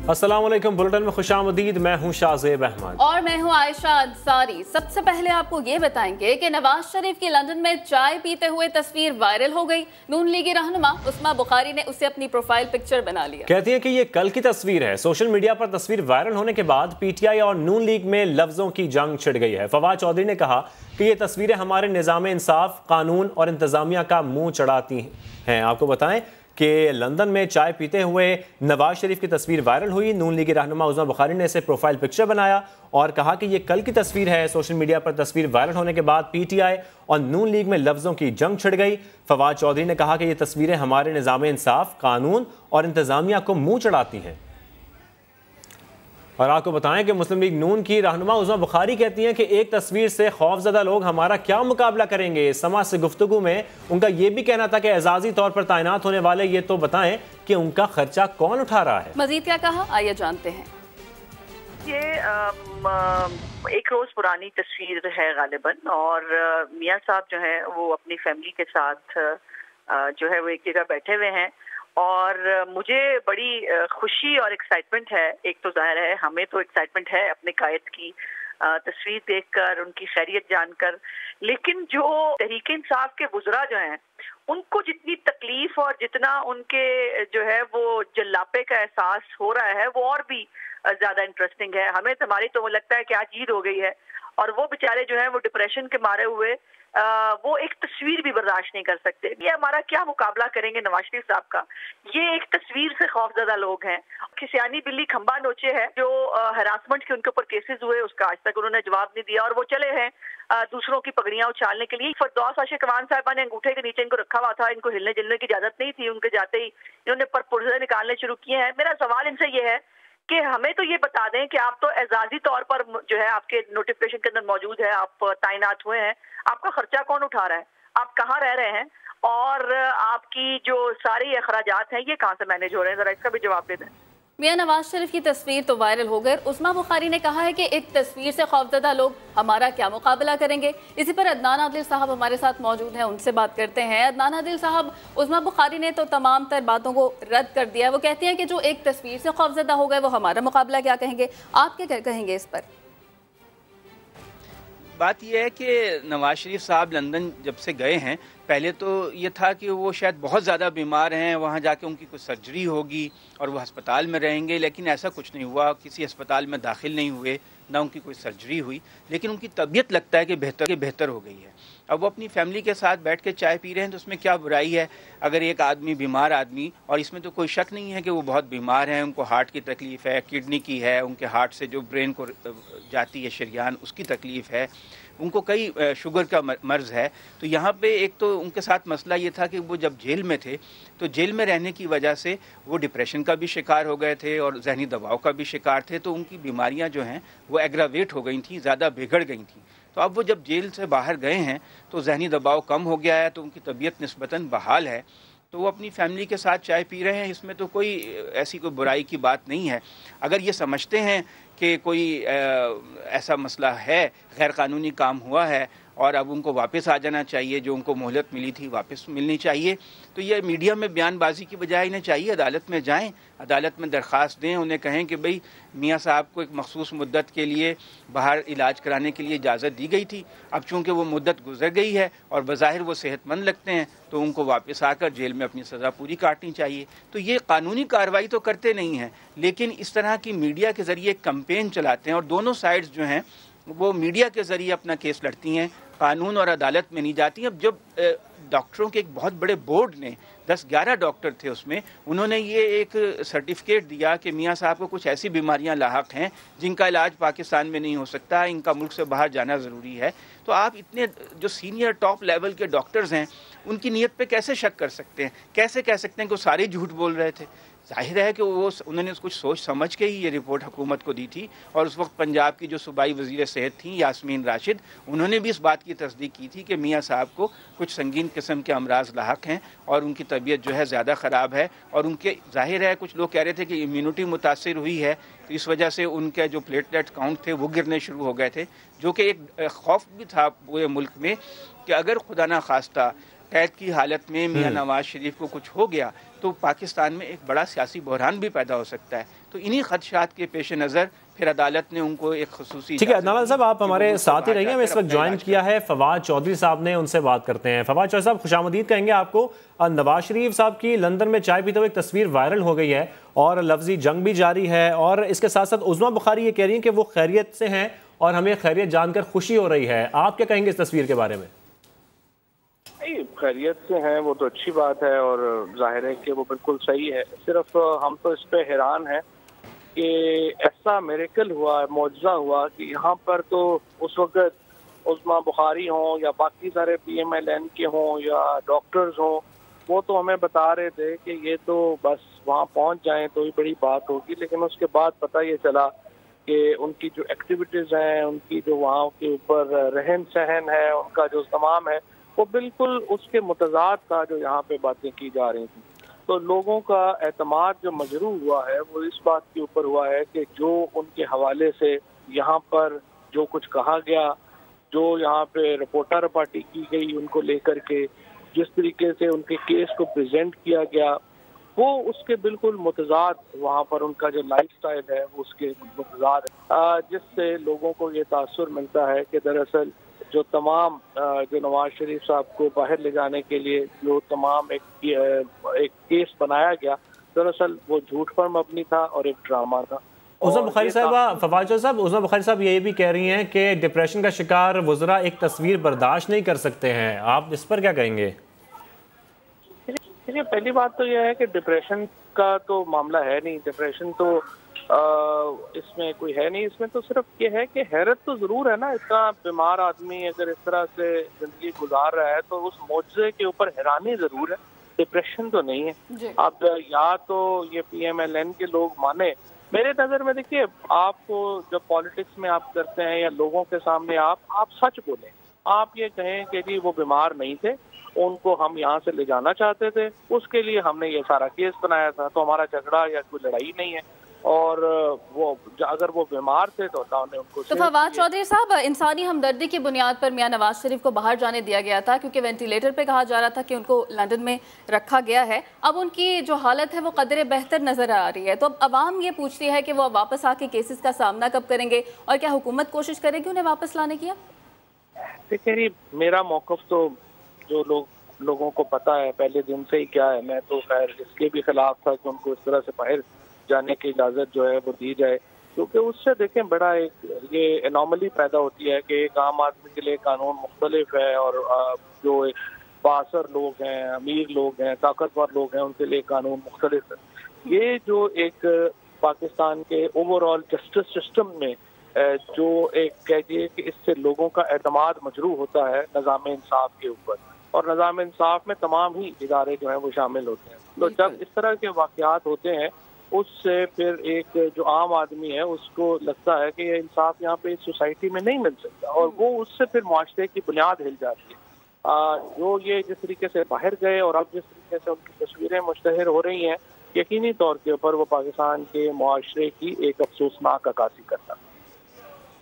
अस्सलाम वालेकुम। बुलेटिन में खुशामदीद। मैं हूं शाहजेब अहमद और मैं हूं आयशा अंसारी। सबसे पहले आपको ये बताएंगे कि नवाज शरीफ की लंदन में चाय पीते हुए तस्वीर वायरल हो गई। नून लीगी रहनुमा उस्मा बुखारी ने उसे अपनी प्रोफाइल पिक्चर बना लिया। कहती हैं कि ये कल की तस्वीर है। सोशल मीडिया पर तस्वीर वायरल होने के बाद पीटीआई और नून लीग में लफ्जों की जंग छिड़ गई है। फवाद चौधरी ने कहा कि ये तस्वीरें हमारे निज़ाम इंसाफ, कानून और इंतजामिया का मुंह चढ़ाती हैं। आपको बताएं कि लंदन में चाय पीते हुए नवाज शरीफ की तस्वीर वायरल हुई। नून लीगी रहनुमा उस्मा बुखारी ने इसे प्रोफाइल पिक्चर बनाया और कहा कि ये कल की तस्वीर है। सोशल मीडिया पर तस्वीर वायरल होने के बाद पीटीआई और नून लीग में लफ्जों की जंग छिड़ गई। फवाद चौधरी ने कहा कि ये तस्वीरें हमारे निज़ाम इंसाफ, कानून और इंतजामिया को मुंह चढ़ाती हैं। और आपको बताएं कि मुस्लिम लीग नून की रहनुमा उस्मा बुखारी कहती हैं कि एक तस्वीर से खौफजदा लोग हमारा क्या मुकाबला करेंगे। समाज से गुफ्तगू में उनका यह भी कहना था कि एजाजी तौर पर तैनात होने वाले ये तो बताएं कि उनका खर्चा कौन उठा रहा है। मजीद क्या कहा, आइए जानते हैं। ये एक रोज पुरानी तस्वीर है गालिबन, और मियाँ साहब जो है वो अपनी फैमिली के साथ जो है वो एक जगह बैठे हुए हैं, और मुझे बड़ी खुशी और एक्साइटमेंट है। एक तो जाहिर है हमें तो एक्साइटमेंट है अपने कायद की तस्वीर देखकर, उनकी खैरियत जानकर, लेकिन जो तहरीक इंसाफ के वुज़रा जो हैं उनको जितनी तकलीफ और जितना उनके जो है वो जल्लापे का एहसास हो रहा है वो और भी ज्यादा इंटरेस्टिंग है। हमें हमारी तो लगता है कि आज ईद हो गई है और वो बेचारे जो है वो डिप्रेशन के मारे हुए वो एक तस्वीर भी बर्दाश्त नहीं कर सकते। ये हमारा क्या मुकाबला करेंगे नवाज शरीफ साहब का। ये एक तस्वीर से खौफजदा लोग हैं। खिसियानी बिल्ली खंबा नोचे है, जो हरासमेंट के उनके ऊपर केसेस हुए उसका आज तक उन्होंने जवाब नहीं दिया, और वो चले हैं दूसरों की पगड़ियां उछालने के लिए। फरदौस आशिक अवान साहिबा ने अंगूठे के नीचे इनको रखा हुआ था, इनको हिलने जुलने की इजाजत नहीं थी। उनके जाते ही इन्होंने पुर्जे निकालने शुरू किए हैं। मेरा सवाल इनसे ये है कि हमें तो ये बता दें कि आप तो एजाजी तौर पर जो है आपके नोटिफिकेशन के अंदर मौजूद है, आप तैनात हुए हैं, आपका खर्चा कौन उठा रहा है, आप कहाँ रह रहे हैं, और आपकी जो सारी अखराजात हैं ये कहाँ से मैनेज हो रहे हैं, जरा इसका भी जवाब दे दें। मियां नवाज शरीफ की तस्वीर तो वायरल हो गई। उस्मा बुखारी ने कहा है कि एक तस्वीर से खौफजदा लोग हमारा क्या मुकाबला करेंगे। इसी पर अदनान आदिल साहब हमारे साथ मौजूद हैं, उनसे बात करते हैं। अदनान आदिल साहब, उस्मा बुखारी ने तो तमाम तर बातों को रद्द कर दिया। वो कहती हैं कि जो एक तस्वीर से खौफजदा हो गए वो हमारा मुकाबला क्या कहेंगे। आप क्या कहेंगे इस पर? बात यह है कि नवाज शरीफ साहब लंदन जब से गए हैं, पहले तो ये था कि वो शायद बहुत ज़्यादा बीमार हैं, वहाँ जाके उनकी कोई सर्जरी होगी और वो अस्पताल में रहेंगे, लेकिन ऐसा कुछ नहीं हुआ। किसी अस्पताल में दाखिल नहीं हुए, ना उनकी कोई सर्जरी हुई, लेकिन उनकी तबीयत लगता है कि बेहतर हो गई है। अब वो अपनी फैमिली के साथ बैठ के चाय पी रहे हैं, तो उसमें क्या बुराई है। अगर एक आदमी बीमार आदमी, और इसमें तो कोई शक नहीं है कि वो बहुत बीमार हैं, उनको हार्ट की तकलीफ़ है, किडनी की है, उनके हार्ट से जो ब्रेन को जाती है शरियान उसकी तकलीफ़ है, उनको कई शुगर का मर्ज़ है। तो यहाँ पे एक तो उनके साथ मसला ये था कि वो जब जेल में थे तो जेल में रहने की वजह से वो डिप्रेशन का भी शिकार हो गए थे और जहनी दबाव का भी शिकार थे। तो उनकी बीमारियाँ जो हैं वो एग्रावेट हो गई थी, ज़्यादा बिगड़ गई थी। तो अब वो जब जेल से बाहर गए हैं तो जहनी दबाव कम हो गया है, तो उनकी तबीयत निस्बतन बहाल है, तो वो अपनी फैमिली के साथ चाय पी रहे हैं। इसमें तो कोई ऐसी कोई बुराई की बात नहीं है। अगर ये समझते हैं कि कोई ऐसा मसला है, गैर कानूनी काम हुआ है और अब उनको वापस आ जाना चाहिए, जो उनको मोहलत मिली थी वापस मिलनी चाहिए, तो ये मीडिया में बयानबाजी की बजाय इन्हें चाहिए अदालत में जाएं, अदालत में दरख्वास्त दें, उन्हें कहें कि भाई मियाँ साहब को एक मखसूस मुद्दत के लिए बाहर इलाज कराने के लिए इजाज़त दी गई थी, अब चूँकि वो मुद्दत गुजर गई है और बज़ाहिर वो सेहतमंद लगते हैं, तो उनको वापस आकर जेल में अपनी सज़ा पूरी काटनी चाहिए। तो ये कानूनी कार्रवाई तो करते नहीं हैं, लेकिन इस तरह की मीडिया के ज़रिए कैंपेन चलाते हैं, और दोनों साइड्स जो हैं वो मीडिया के ज़रिए अपना केस लड़ती हैं, कानून और अदालत में नहीं जाती। अब जब डॉक्टरों के एक बहुत बड़े बोर्ड ने 10-11 डॉक्टर थे, उसमें उन्होंने ये एक सर्टिफिकेट दिया कि मियाँ साहब को कुछ ऐसी बीमारियां लाहक हैं जिनका इलाज पाकिस्तान में नहीं हो सकता, इनका मुल्क से बाहर जाना ज़रूरी है। तो आप इतने जो सीनियर टॉप लेवल के डॉक्टर्स हैं उनकी नीयत पे कैसे शक कर सकते हैं, कैसे कह सकते हैं कि वो सारे झूठ बोल रहे थे। जाहिर है कि उन्होंने कुछ सोच समझ के ही ये रिपोर्ट हुकूमत को दी थी, और उस वक्त पंजाब की जो सूबाई वज़ीर सेहत थी यास्मीन राशिद, उन्होंने भी इस बात की तस्दीक की थी कि मियाँ साहब को कुछ संगीन किस्म के अमराज लाहक हैं और उनकी तबीयत जो है ज़्यादा ख़राब है, और उनके जाहिर है कुछ लोग कह रहे थे कि इम्यूनिटी मुतासिर हुई है, तो इस वजह से उनके जो प्लेटलेट काउंट थे वो गिरने शुरू हो गए थे, जो कि एक खौफ भी था पूरे मुल्क में कि अगर खुदा ना खास्ता कैद की हालत में मियां नवाज शरीफ को कुछ हो गया तो पाकिस्तान में एक बड़ा सियासी बहरान भी पैदा हो सकता है। तो इन्हीं खदशात के पेश नज़र फिर अदालत ने उनको एक खुसूसी। ठीक है अदनान साहब, आप हमारे साथ ही रहिए। हमें इस वक्त ज्वाइन किया है फवाद चौधरी साहब ने, उनसे बात करते हैं। फवाद चौधरी साहब, खुशामदीद कहेंगे आपको। नवाज शरीफ साहब की लंदन में चाय पीते हुए एक तस्वीर वायरल हो गई है और लफ्जी जंग भी जारी है, और इसके साथ साथ उज़्मा बुखारी ये कह रही हैं कि वो खैरियत से हैं और हमें खैरियत जानकर खुशी हो रही है। आप क्या कहेंगे इस तस्वीर के बारे में? खैरियत से हैं वो तो अच्छी बात है और जाहिर है कि वो बिल्कुल सही है। सिर्फ हम तो इस पे हैरान हैं कि ऐसा मिरेकल हुआ, मौजज़ा हुआ कि यहाँ पर तो उस वक़्त उस्मा बुखारी हों या बाकी सारे PMLN के हों या डॉक्टर्स हों, वो तो हमें बता रहे थे कि ये तो बस वहाँ पहुँच जाएं तो ही बड़ी बात होगी। लेकिन उसके बाद पता ये चला कि उनकी जो एक्टिविटीज़ हैं, उनकी जो वहाँ के ऊपर रहन सहन है, उनका जो तमाम है, वो बिल्कुल उसके मुतज़ाद था जो यहाँ पे बातें की जा रही थी। तो लोगों का एतमाद जो मजरू हुआ है वो इस बात के ऊपर हुआ है कि जो उनके हवाले से यहाँ पर जो कुछ कहा गया, जो यहाँ पे रिपोर्टर पार्टी की गई उनको लेकर के, जिस तरीके से उनके केस को प्रेजेंट किया गया, वो उसके बिल्कुल मुतज़ाद वहाँ पर उनका जो लाइफस्टाइल है वो उसके मुतज़ाद है, जिससे लोगों को ये तासुर मिलता है कि दरअसल जो तमाम जो नवाज शरीफ साहब को बाहर ले जाने के लिए जो तमाम एक केस बनाया गया, दरअसल वो झूठ पर मबनी था और एक ड्रामा था। उज़्मा बुखारी साहब, फवाद साहब, उज़्मा बुखारी साहब ये भी कह रही हैं कि डिप्रेशन का शिकार वज़रा एक तस्वीर बर्दाश्त नहीं कर सकते हैं। आप इस पर क्या कहेंगे? पहली बात तो यह है कि डिप्रेशन का तो मामला है नहीं, डिप्रेशन तो इसमें कोई है नहीं। इसमें तो सिर्फ ये है कि हैरत तो जरूर है ना, इतना बीमार आदमी अगर इस तरह से जिंदगी गुजार रहा है तो उस मौजज़े के ऊपर हैरानी जरूर है, डिप्रेशन तो नहीं है। अब या तो ये PMLN के लोग माने, मेरे नज़र में देखिए, आपको जब पॉलिटिक्स में आप करते हैं या लोगों के सामने आप सच बोलें, आप ये कहें कि जी वो बीमार नहीं थे, उनको हम यहाँ से ले जाना चाहते थे, उसके लिए हमने ये सारा केस बनाया था, तो हमारा झगड़ा या कोई लड़ाई नहीं है। और वो अगर वो बीमार थे तो उन्होंने उनको। तो फवाद चौधरी साहब, इंसानी हमदर्दी की बुनियाद पर मियां नवाज शरीफ को बाहर जाने दिया गया था क्योंकि वेंटिलेटर पे कहा जा रहा था कि उनको लंदन में रखा गया है। अब उनकी जो हालत है वो कदरे बेहतर नजर आ रही है, तो अब अवाम ये पूछती है कि वो वापस आके केसेस का सामना कब करेंगे और क्या हुकूमत कोशिश करेगी उन्हें वापस लाने की? देखिए, मेरा मौक़िफ़ तो जो लोगों को पता है पहले दिन से ही क्या है। मैं तो खैर इसके भी खिलाफ था कि उनको इस तरह से बाहर जाने की इजाज़त जो है वो दी जाए, क्योंकि उससे देखें बड़ा एक ये एनॉमली पैदा होती है कि एक आम आदमी के लिए कानून मुख्तलिफ है और जो बासर लोग हैं, अमीर लोग हैं, ताकतवर लोग हैं, उनके लिए कानून मुख्तलिफ है। ये जो एक पाकिस्तान के ओवरऑल जस्टिस सिस्टम में जो एक कहिए कि इससे लोगों का एतमाद मजरू होता है निज़ाम इंसाफ के ऊपर, और निज़ाम इंसाफ में तमाम ही इदारे जो हैं वो शामिल होते हैं। तो जब इस तरह के वाक़यात होते हैं उससे फिर एक जो आम आदमी है उसको लगता है कि ये इंसाफ यहाँ पे इस सोसाइटी में नहीं मिल सकता, और वो उससे फिर मुआशरे की बुनियाद हिल जाती है। जो ये जिस तरीके से बाहर गए और अब जिस तरीके से उनकी तस्वीरें मुश्तहर हो रही हैं, यकीनी तौर के ऊपर वो पाकिस्तान के मुआशरे की एक अफसोसनाक अक्कासी करता।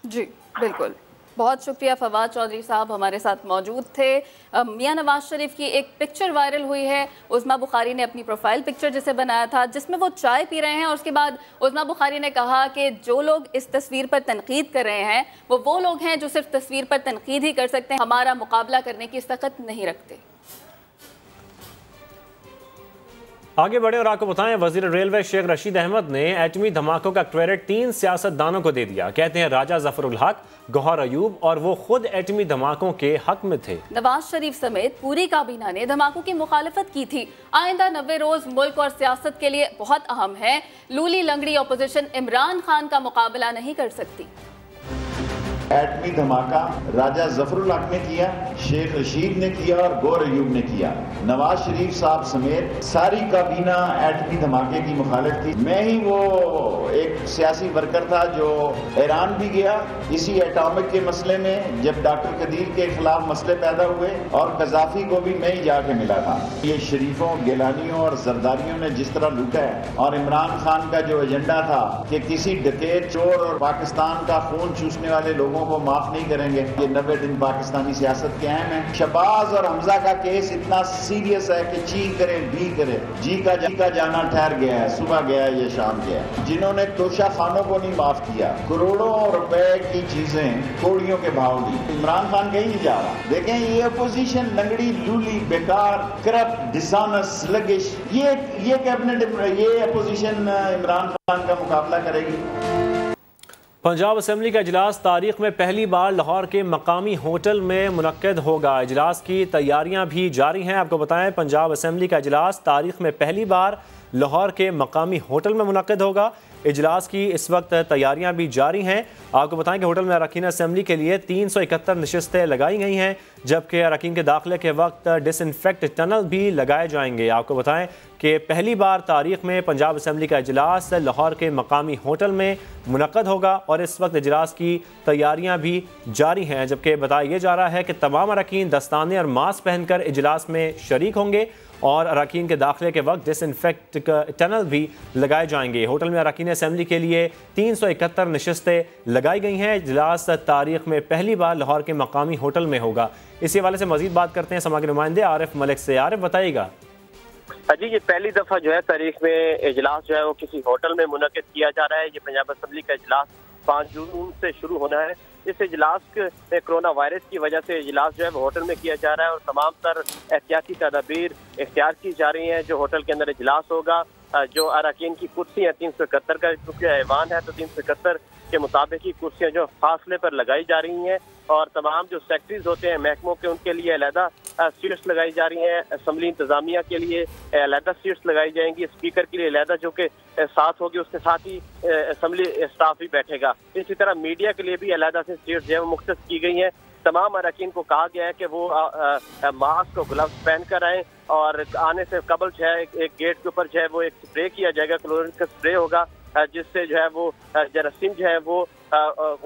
जी बिल्कुल, बहुत शुक्रिया फवाद चौधरी साहब हमारे साथ मौजूद थे। मियां नवाज शरीफ की एक पिक्चर वायरल हुई है, उज़्मा बुखारी ने अपनी प्रोफाइल पिक्चर जिसे बनाया था जिसमें वो चाय पी रहे हैं, और उसके बाद उज़्मा बुखारी ने कहा कि जो लोग इस तस्वीर पर तनकीद कर रहे हैं वो लोग हैं जो सिर्फ तस्वीर पर तनकीद ही कर सकते हैं, हमारा मुकाबला करने की सख्त नहीं रखते। आगे बढ़े और आपको बताएं, वजीर रेलवे शेख रशीद अहमद ने एटमी धमाकों का क्रेडिट 3 सियासतदानों को दे दिया। कहते हैं राजा जफरुल हक, गौहर अयूब और वो खुद एटमी धमाकों के हक में थे। नवाज शरीफ समेत पूरी काबीना ने धमाकों की मुखालफत की थी। आइंदा 90 रोज मुल्क और सियासत के लिए बहुत अहम है। लूली लंगड़ी अपोजिशन इमरान खान का मुकाबला नहीं कर सकती। एटमी धमाका राजा जफरुल हक ने किया, शेख रशीद ने किया और गौहर अयूब ने किया। नवाज शरीफ साहब समेत सारी काबीना एटमी धमाके की मुखालिफ थी। मैं ही वो एक सियासी वर्कर था जो ईरान भी गया इसी एटॉमिक के मसले में, जब डॉक्टर कदीर के खिलाफ मसले पैदा हुए, और कजाफी को भी मैं ही जाके मिला था। ये शरीफों, गिलानियों और जरदारियों ने जिस तरह लूटा है, और इमरान खान का जो एजेंडा था कि किसी डकैत, चोर और पाकिस्तान का खून चूसने वाले लोगों लोगों को माफ नहीं करेंगे। ये 90 दिन पाकिस्तानी सियासत के अहम है। शहबाज और हमजा का केस इतना सीरियस है कि ची करे डी करे, जी का जाना ठहर गया है, सुबह गया है, ये शाम गया है। जिन्होंने तोशा खानों को नहीं माफ किया, करोड़ों रुपए की चीजें कोड़ियों के भाव दी, इमरान खान कहीं नहीं जा रहा। देखें ये अपोजिशन लंगड़ी लूली बेकार करप्ट डिसऑनेस्ट स्लगिश, ये कैबिनेट ये अपोजिशन इमरान खान का मुकाबला करेगी। पंजाब असेंबली का इजलास तारीख में पहली बार लाहौर के मकामी होटल में मुनक्कद होगा। इजलास की तैयारियां भी जारी हैं। आपको बताएं, पंजाब असेंबली का इजलास तारीख में पहली बार लाहौर के मकामी होटल में मुनक्कद होगा। इजलास की इस वक्त तैयारियां भी जारी हैं। आपको बताएं कि होटल में अरकान असेंबली के लिए 371 नशिस्तें लगाई गई हैं, जबकि अरकान के दाखिले के वक्त डिसइंफेक्ट टनल भी लगाए जाएंगे। आपको बताएं कि पहली बार तारीख में पंजाब असेंबली का इजलास लाहौर के मकामी होटल में मुनक्कद होगा और इस वक्त इजलास की तैयारियां भी जारी हैं, जबकि बताया यह जा रहा है कि तमाम अरकान दस्ताने और मास्क पहनकर इजलास में शरीक होंगे और अरकान के दाखिले के वक्त डिसइंफेक्ट टनल भी लगाए जाएंगे। होटल में अरकान असेंबली के लिए 371 नशिस्तें लगाई गई हैं। इजलास तारीख में पहली बार लाहौर के मकामी होटल में होगा। इसी हवाले से मजीद बात करते हैं समा के नुमाइंदे आरिफ मलिक से। आरिफ बताइएगा। जी, ये पहली दफा जो है तारीख में इजलास जो है वो किसी होटल में मुनक्किद किया जा रहा है। ये पंजाब असेंबली का इजलास 5 जून से शुरू होना है। इस इजलास में कोरोना वायरस की वजह से इजलास जो है वो होटल में किया जा रहा है और तमाम तर एहतियाती तदाबीर इख्तियार की जा रही हैं। जो होटल के अंदर इजलास होगा, जो अरकान की कुर्सी है 371 का क्योंकि ऐवान है तो 371 के मुताबिक ही कुर्सियां जो फासले पर लगाई जा रही हैं और तमाम जो सेक्रेटरीज होते हैं महकमों के उनके लिए अलहदा सीट्स लगाई जा रही हैं। असेंबली इंतजामिया के लिए अलहदा सीट्स लगाई जाएंगी, स्पीकर के लिए अलहदा जो कि साथ होगी, उसके साथ ही असेंबली स्टाफ भी बैठेगा। इसी तरह मीडिया के लिए भी अलहदा से सीट्स जो है वो मुख्तस की गई हैं। तमाम अरकान को कहा गया है कि वो मास्क और ग्लव्स पहन कर आएँ और आने से कबल जो है एक गेट के ऊपर जो है वो एक स्प्रे किया जाएगा, क्लोरीन का स्प्रे होगा जिससे जो है वो जरासीम जो है वो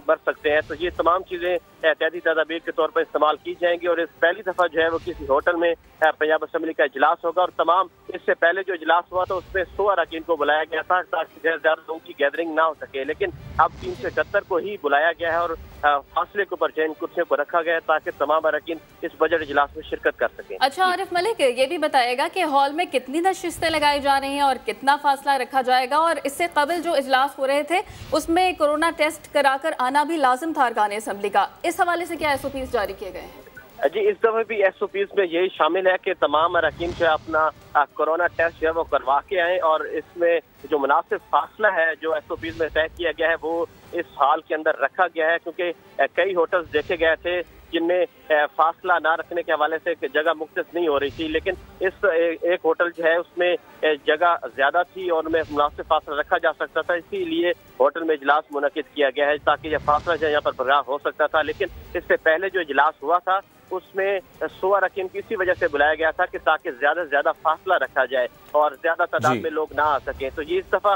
मर सकते हैं। तो ये तमाम चीज़ें एहतियाती तदाबीर के तौर पर इस्तेमाल की जाएंगी और इस पहली दफ़ा जो है वो किसी होटल में पंजाब असेंबली का इजलास होगा। और तमाम इससे पहले जो इजलास हुआ था उसमें 100 अरकान को बुलाया गया था ताकि ज़्यादा लोगों की गैदरिंग ना हो सके, लेकिन अब 371 को ही बुलाया गया है और फासले के ऊपर जैन कुर्सियों को रखा गया है ताकि तमाम अरकान इस बजट इजलास में शिरकत कर सकें। अच्छा आरिफ मलिक, ये भी बताएगा कि हॉल में कितनी नशिस्तें लगाई जा रही हैं और कितना फासला रखा जाएगा, और इससे कबल जो इजलास हो रहे थे उसमें कोरोना टेस्ट कराकर आना भी लाजिम था अरकान असेंबली का। इस हवाले से क्या SOPs जारी किए गए हैं? जी, इस दफे भी SOPs में यही शामिल है कि तमाम अरकान जो है अपना कोरोना टेस्ट जो है वो करवा के आए और इसमें जो मुनासिब फासला है जो SOPs में तय किया गया है वो इस हाल के अंदर रखा गया है, क्योंकि कई होटल्स देखे गए थे जिनमें फासला ना रखने के हवाले से जगह मुख्तस नहीं हो रही थी, लेकिन इस एक होटल जो है उसमें जगह ज्यादा थी और उनमें मुनासिब फासला रखा जा सकता था, इसीलिए होटल में इजलास मुनक्किद किया गया है ताकि यह फासला जो है यहाँ पर बरकरार हो सकता था। लेकिन इससे पहले जो इजलास हुआ था उसमें 100 अरकान की इसी वजह से बुलाया गया था कि ताकि ज्यादा से ज्यादा फासला रखा जाए और ज्यादा तादाद में लोग ना आ सकें। तो ये इस दफा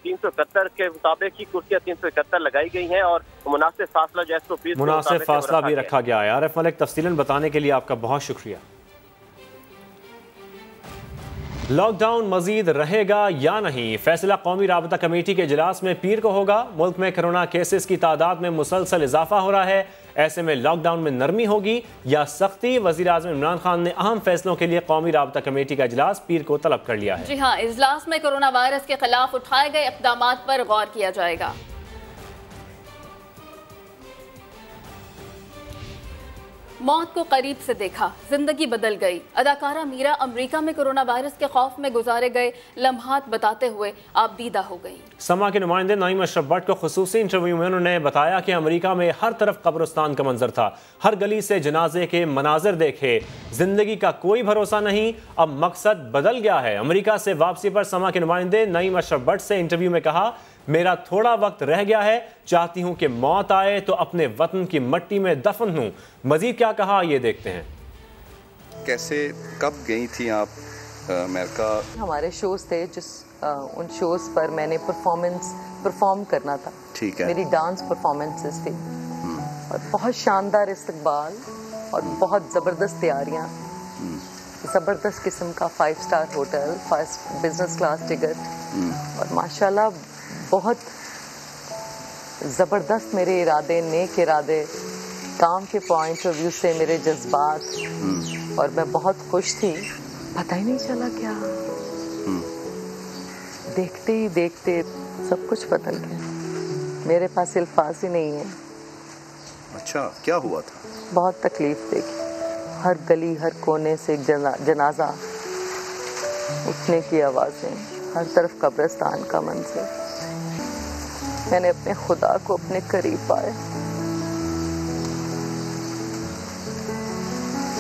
371 के मुताबिक ही कुर्सियां 371 लगाई गई हैं और मुनासिब फासला जो है मुनासिब फासला भी रखा गया है। आरिफ मलिक, तफसीलन बताने के लिए आपका बहुत शुक्रिया। लॉकडाउन मजीद रहेगा या नहीं, फैसला कौमी राबता कमेटी के इजलास में पीर को होगा। मुल्क में कोरोना केसेस की तादाद में मुसलसल इजाफा हो रहा है, ऐसे में लॉकडाउन में नरमी होगी या सख्ती। वज़ीर आज़म इमरान खान ने अहम फैसलों के लिए कौमी राबता कमेटी का इजलास पीर को तलब कर लिया है। जी हाँ, इजलास में कोरोना वायरस के खिलाफ उठाए गए इक़दाम पर गौर किया जाएगा। मौत को करीब से देखा, जिंदगी बदल गई। अदाकारा मीरा अमेरिका में कोरोना वायरस के खौफ में गुजारे गए लम्हात बताते हुए आबदीदा हो गई। समा के नुमाइंदे नईम अशरफ भट्ट को खुसूसी इंटरव्यू में उन्होंने बताया कि अमेरिका में हर तरफ कब्रिस्तान का मंजर था, हर गली से जनाजे के मनाजिर देखे, जिंदगी का कोई भरोसा नहीं, अब मकसद बदल गया है। अमेरिका से वापसी पर समा के नुमाइंदे नईम अशरफ भट्ट से इंटरव्यू में कहा, मेरा थोड़ा वक्त रह गया है, चाहती हूं कि मौत आए तो अपने वतन की मिट्टी में दफन हूं। मजीद क्या कहा ये देखते हैं। कैसे कब गई थी आप अमेरिका? हमारे शोज थे उन शोज पर मैंने परफॉर्म करना था। ठीक है। मेरी डांस परफॉर्मेंसेस थी और बहुत शानदार इस्तकबाल और बहुत ज़बरदस्त तैयारियाँ, ज़बरदस्त किस्म का 5 star hotel, first business class ticket और माशाल्लाह बहुत ज़बरदस्त मेरे इरादे, नेक इरादे, काम के पॉइंट ऑफ व्यू से मेरे जज्बात, और मैं बहुत खुश थी। पता ही नहीं चला क्या, देखते ही देखते सब कुछ बदल गया। मेरे पास अल्फाज ही नहीं है। अच्छा, क्या हुआ था? बहुत तकलीफ देखी, हर गली हर कोने से एक जनाजा, उठने की आवाज़ें, हर तरफ कब्रिस्तान का मंजर। मैंने अपने खुदा को अपने करीब पाया,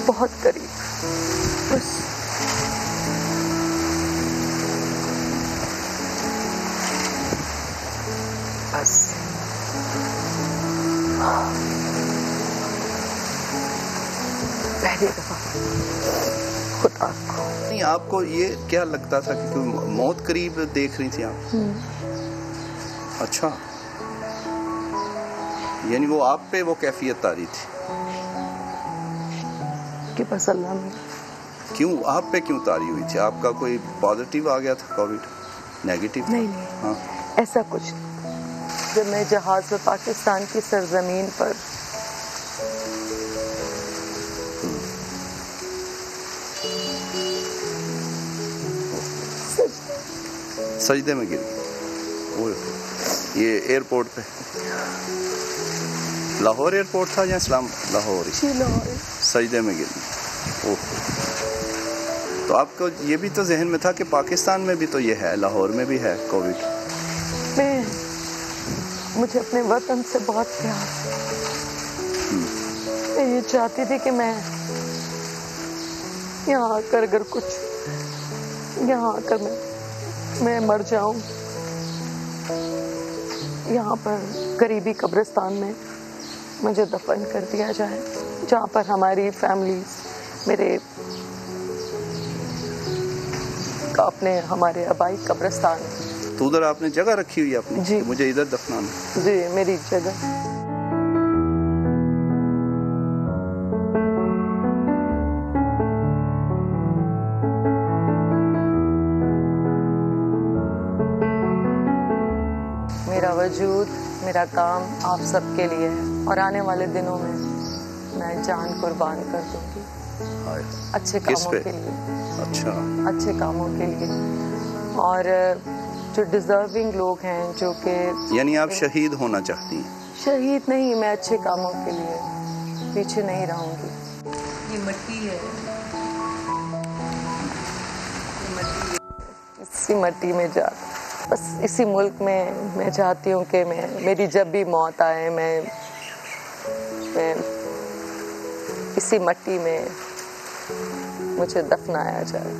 बहुत करीब। बस पहली दफा खुदा को। नहीं, आपको ये क्या लगता था कि कोई मौत करीब देख रही थी आप? अच्छा, यानी वो आप पे वो कैफियत आ रही थी कि बस अल्लाह में। क्यों आप पे क्यों तारी हुई थी? आपका कोई पॉजिटिव आ गया था कोविड? नेगेटिव? नहीं, हाँ, ऐसा कुछ नहीं। जब मैं जहाज में पाकिस्तान की सरजमीन पर सजदे में गिरी, वो ये एयरपोर्ट पे, लाहौर एयरपोर्ट था या इस्लाम? लाहौर ही। सजदे में गिरी। ओह, तो आपको ये भी तो जहन में था कि पाकिस्तान में भी तो ये है, लाहौर में भी है कोविड? मुझे अपने वतन से बहुत प्यार। मैं ये चाहती थी कि मैं यहाँ आकर अगर कुछ, यहाँ आकर मैं मर जाऊं, यहाँ पर करीबी कब्रिस्तान में मुझे दफन कर दिया जाए, जहाँ पर हमारी फैमिलीज, मेरे अपने हमारे आबाई कब्रिस्तान। तो उधर आपने जगह रखी हुई है अपनी? जी, मुझे इधर दफनाना। जी, मेरी जगह। मेरा वजूद, मेरा काम आप सबके लिए है, और आने वाले दिनों में मैं जान कुर्बान कर दूंगी अच्छे कामों के लिए। अच्छा, अच्छे कामों के लिए। और जो डिजर्विंग लोग हैं, जो कि, यानी आप शहीद होना चाहती हैं? शहीद नहीं, मैं अच्छे कामों के लिए पीछे नहीं रहूंगी। ये मिट्टी है, इसी मिट्टी में जा, बस इसी मुल्क में मैं चाहती हूँ कि मेरी जब भी मौत आए, मैं इसी मिट्टी में मुझे दफनाया जाए,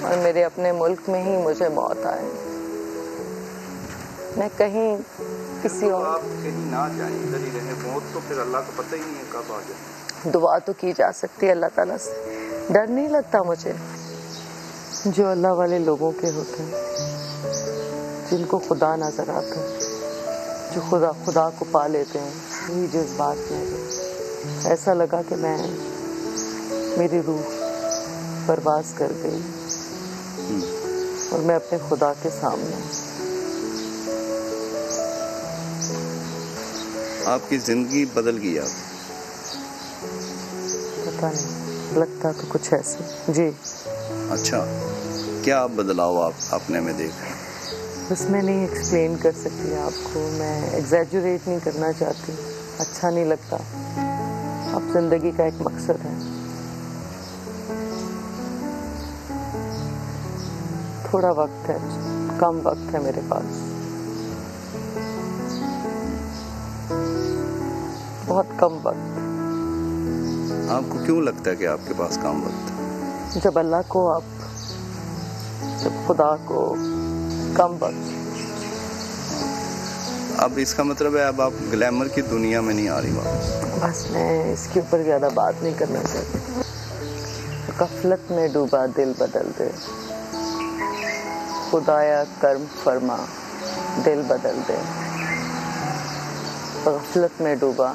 और मेरे अपने मुल्क में ही मुझे मौत आए। मैं कहीं किसी और, आप कहीं ना जाएं, इधर ही रहें। मौत तो फिर अल्लाह को पता ही नहीं है कब आ जाए। दुआ तो की जा सकती है अल्लाह ताला से। डर नहीं लगता मुझे, जो अल्लाह वाले लोगों के होते हैं, जिनको खुदा नजर आता है, जो खुदा को पा लेते हैं, वही जज्बात में ऐसा लगा कि मेरी रूह परवाज़ कर गई, और मैं अपने खुदा के सामने। आपकी जिंदगी बदल गई अब? पता नहीं, लगता तो कुछ ऐसे। जी। अच्छा, क्या बदलाव आप अपने में देख रहे हैं? बस मैं नहीं एक्सप्लेन कर सकती आपको, मैं एग्जैजुरेट नहीं करना चाहती, अच्छा नहीं लगता। अब जिंदगी का एक मकसद है, थोड़ा वक्त है, कम वक्त है मेरे पास, बहुत कम वक्त। आपको क्यों लगता है कि आपके पास कम वक्त है? जब अल्लाह को आप, जब खुदा को कम वक्त। अब इसका मतलब है अब आप ग्लैमर की दुनिया में नहीं आ रही वापस? बस मैं इसके ऊपर ज़्यादा बात नहीं करना चाहती। गफलत में डूबा दिल बदल दे, खुदाया कर्म फरमा दिल बदल दे। गफलत में डूबा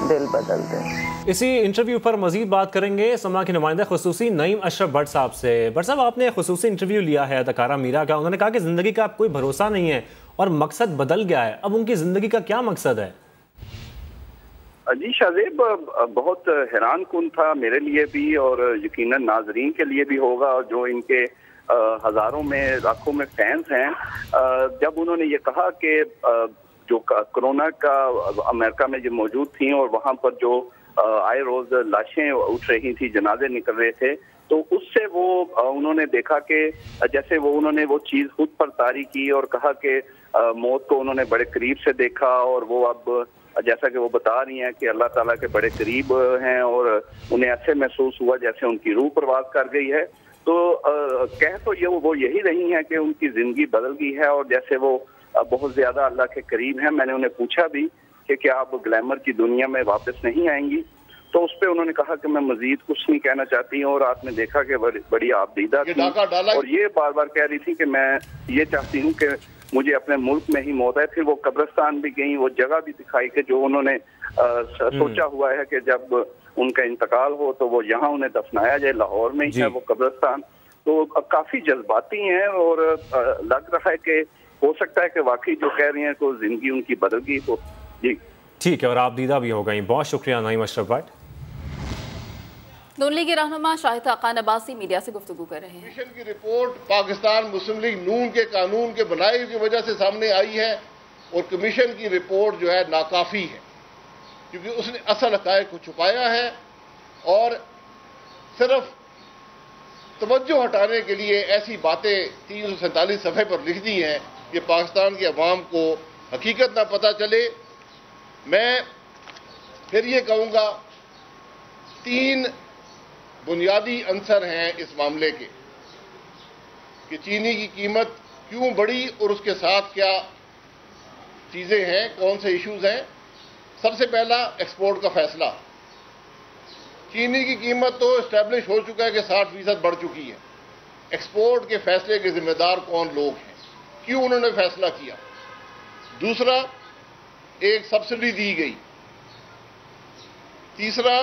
दिल बदल दें। इसी इंटरव्यू पर मजीद बात करेंगे समा के नुमाइंदा खुसूसी नईम अशरफ भट्ट साहब से। भट्ट साहब, आपने खुसूसी इंटरव्यू लिया है अदाकारा मीरा का। उन्होंने कहा कि ज़िंदगी का अब कोई भरोसा नहीं है और मकसद बदल गया है। अब उनकी ज़िंदगी का क्या मकसद है? जी शाज़ेब, बहुत हैरान कुन था मेरे लिए भी और यकीनन नाजरीन के लिए भी होगा, और जो इनके हजारों में लाखों में फैंस हैं, जब उन्होंने ये कहा कि जो कोरोना का अमेरिका में जो मौजूद थी और वहाँ पर जो आए रोज लाशें उठ रही थी, जनाजे निकल रहे थे, तो उससे वो उन्होंने देखा कि जैसे उन्होंने वो चीज़ खुद पर तारी की और कहा कि मौत को उन्होंने बड़े करीब से देखा, और वो अब जैसा कि वो बता रही हैं कि अल्लाह ताला के बड़े करीब हैं और उन्हें ऐसे महसूस हुआ जैसे उनकी रूह परवाज कर गई है। तो कह तो ये वो यही रही हैं कि उनकी ज़िंदगी बदल गई है और जैसे वो बहुत ज़्यादा अल्लाह के करीब हैं। मैंने उन्हें पूछा भी कि क्या आप ग्लैमर की दुनिया में वापस नहीं आएंगी, तो उस पर उन्होंने कहा कि मैं मजीद कुछ नहीं कहना चाहती हूँ, और आपने देखा कि बड़ी आबदीदा थी और ये बार बार कह रही थी कि मैं ये चाहती हूँ कि मुझे अपने मुल्क में ही मौत है। फिर वो कब्रिस्तान भी गई, वो जगह भी दिखाई कि जो उन्होंने सोचा हुआ है कि जब उनका इंतकाल हो तो वो यहाँ उन्हें दफनाया जाए, लाहौर में ही है वो कब्रिस्तान। तो काफी जज्बाती हैं और लग रहा है कि हो सकता है कि वाकई जो कह रही हैं तो जिंदगी उनकी बदल गई हो। जी ठीक है, और आप दीदा भी हो गई। बहुत शुक्रिया नईम अशरफ भट्ट। नून लीग के रहनुमा शाहिद खान अब्बासी मीडिया से गुफ्तगू कर रहे हैं। कमीशन की रिपोर्ट पाकिस्तान मुस्लिम लीग नून के कानून के बनाए की वजह से सामने आई है, और कमीशन की रिपोर्ट जो है नाकाफी है, क्योंकि उसने असल हक़ाइक़ को छुपाया है और सिर्फ तवज्जो हटाने के लिए ऐसी बातें 347 सफ़े पर लिख दी हैं कि पाकिस्तान के अवाम को हकीकत ना पता चले। मैं फिर ये कहूँगा, 3 बुनियादी अंसर हैं इस मामले के कि चीनी की कीमत क्यों बढ़ी और उसके साथ क्या चीज़ें हैं, कौन से इश्यूज हैं। सबसे पहला, एक्सपोर्ट का फैसला। चीनी की कीमत तो इस्टेब्लिश हो चुका है कि 60% बढ़ चुकी है। एक्सपोर्ट के फैसले के जिम्मेदार कौन लोग हैं, क्यों उन्होंने फैसला किया। दूसरा, एक सब्सिडी दी गई। तीसरा,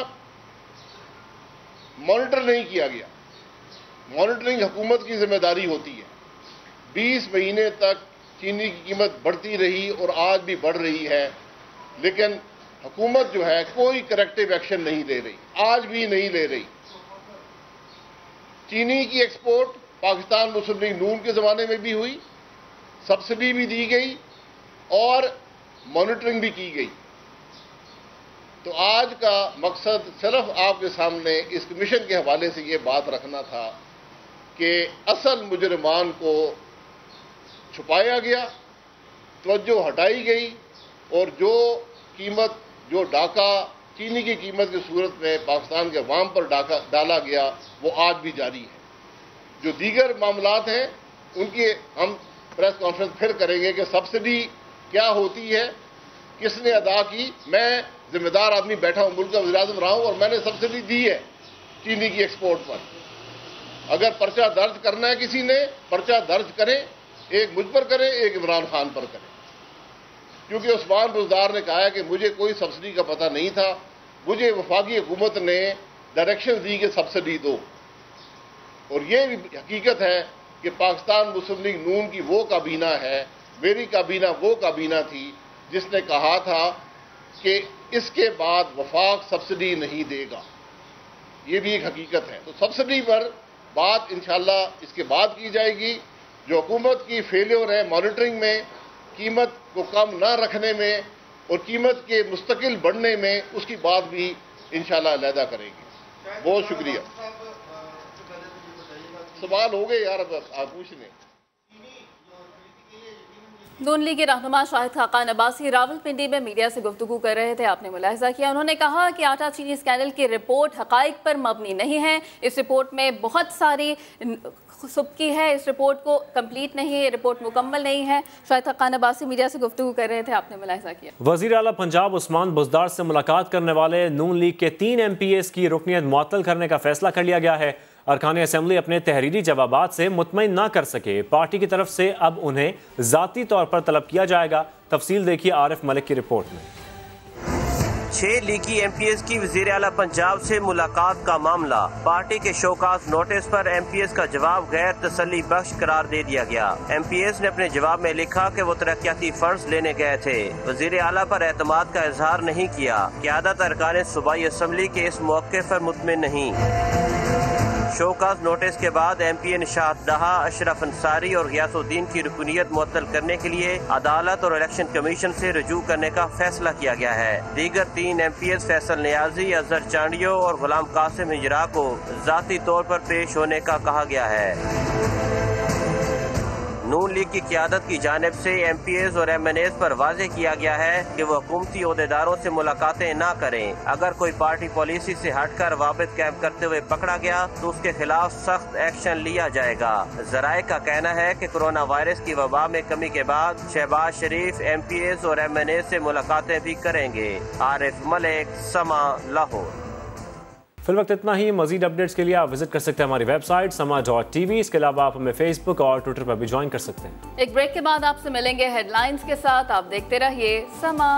मॉनिटर नहीं किया गया। मॉनिटरिंग हुकूमत की जिम्मेदारी होती है। 20 महीने तक चीनी की कीमत बढ़ती रही और आज भी बढ़ रही है, लेकिन हुकूमत जो है कोई करेक्टिव एक्शन नहीं ले रही, आज भी नहीं ले रही। चीनी की एक्सपोर्ट पाकिस्तान मुस्लिम लीग नून के ज़माने में भी हुई, सब्सिडी भी दी गई और मॉनिटरिंग भी की गई। तो आज का मकसद सिर्फ आपके सामने इस कमीशन के हवाले से ये बात रखना था कि असल मुजरिमान को छुपाया गया, तवज्जो हटाई गई, और जो कीमत, जो डाका चीनी की कीमत की सूरत में पाकिस्तान के अवाम पर डाला गया, वो आज भी जारी है। जो दीगर मामलात हैं उनकी हम प्रेस कॉन्फ्रेंस फिर करेंगे कि सब्सिडी क्या होती है, किसने अदा की। मैं जिम्मेदार आदमी बैठा हूँ, मुल्क का वज़ीर-ए-आज़म रहा हूँ, और मैंने सब्सिडी दी है चीनी की एक्सपोर्ट पर। अगर पर्चा दर्ज करना है किसी ने, पर्चा दर्ज करें, एक मुझ पर करें, एक इमरान खान पर करें, क्योंकि उस्मान बुज़दार ने कहा है कि मुझे कोई सब्सिडी का पता नहीं था, मुझे वफाकी हुकूमत ने डायरेक्शन दी कि सब्सिडी दो। और ये भी हकीकत है कि पाकिस्तान मुस्लिम लीग नून की वो काबीना है, मेरी काबीना वो काबीना थी जिसने कहा था कि इसके बाद वफाक सब्सिडी नहीं देगा। ये भी एक हकीकत है। तो सब्सिडी पर बात इंशाल्लाह इसके बाद की जाएगी। जो हुकूमत की फेलियर है मॉनिटरिंग में, कीमत को कम ना रखने में और कीमत के मुस्तकिल बढ़ने में, उसकी बात भी इंशाल्लाह अलहदा करेंगे। बहुत शुक्रिया। सवाल हो गए यार, अब आप पूछने। नून लीग के रहनुमा शाहिद खान अब्बासी रावलपिंडी में मीडिया से गुफ्तगू कर रहे थे। आपने मुलाहिजा किया, उन्होंने कहा कि आटा चीनी स्कैंडल की रिपोर्ट हक़ाइक़ पर मबनी नहीं है। इस रिपोर्ट में बहुत सारी सुबकी है, इस रिपोर्ट को कंप्लीट नहीं है, ये रिपोर्ट मुकम्मल नहीं है। शाहिद खान अब्बासी मीडिया से गुफ्तगू कर रहे थे। आपने मुलाहिजा किया। वज़ीर आला पंजाब उस्मान बुज़दार से मुलाकात करने वाले नून लीग के 3 MPs की रुकनियत मुअत्तल करने का फैसला कर लिया गया है। अरकान असेंबली अपने तहरीरी जवाबात से मुतमईन ना कर सके। पार्टी की तरफ से अब उन्हें ज़ाती तौर पर तलब किया जाएगा। तफसील देखिए आरिफ मलिक की रिपोर्ट में। 6 लीगी MPs की वज़ीर आला पंजाब से मुलाकात का मामला। पार्टी के शोकाज नोटिस पर MPs का जवाब गैर तसल्ली बख्श करार दे दिया गया। MPs ने अपने जवाब में लिखा कि वो तरक्याती फंड्स लेने गए थे, वज़ीर आला पर एतमाद का इजहार नहीं किया। क़यादत अरकान सूबाई असम्बली के इस मौके पर मुतमिन नहीं। शोकाज नोटिस के बाद MP निशात दहा, अशरफ अंसारी और गियासुद्दीन की रुकनीत मुअत्तल करने के लिए अदालत और इलेक्शन कमीशन से रुजू करने का फैसला किया गया है। दीगर 3 MPs फैसल नियाजी, अजहर चांडियो और गुलाम कासिम हिजरा को जाती तौर पर पेश होने का कहा गया है। नून लीग की क़यादत की जानिब से MPs और MNAs पर वाज़े किया गया है कि वो हुकूमती ओहदेदारों से मुलाकातें ना करें। अगर कोई पार्टी पॉलिसी से हटकर वाबित कायम करते हुए पकड़ा गया तो उसके खिलाफ सख्त एक्शन लिया जाएगा। ज़राए का कहना है कि कोरोना वायरस की वबा में कमी के बाद शहबाज शरीफ MPs और MNAs से मुलाकातें भी करेंगे। आरिफ मलिक, समा, लाहौर। फिलवक्त इतना ही। मजीद अपडेट्स के लिए आप विजिट कर सकते हैं हमारी वेबसाइट sama.tv। इसके अलावा आप हमें फेसबुक और ट्विटर पर भी ज्वाइन कर सकते हैं। एक ब्रेक के बाद आपसे मिलेंगे हेडलाइंस के साथ। आप देखते रहिए समा।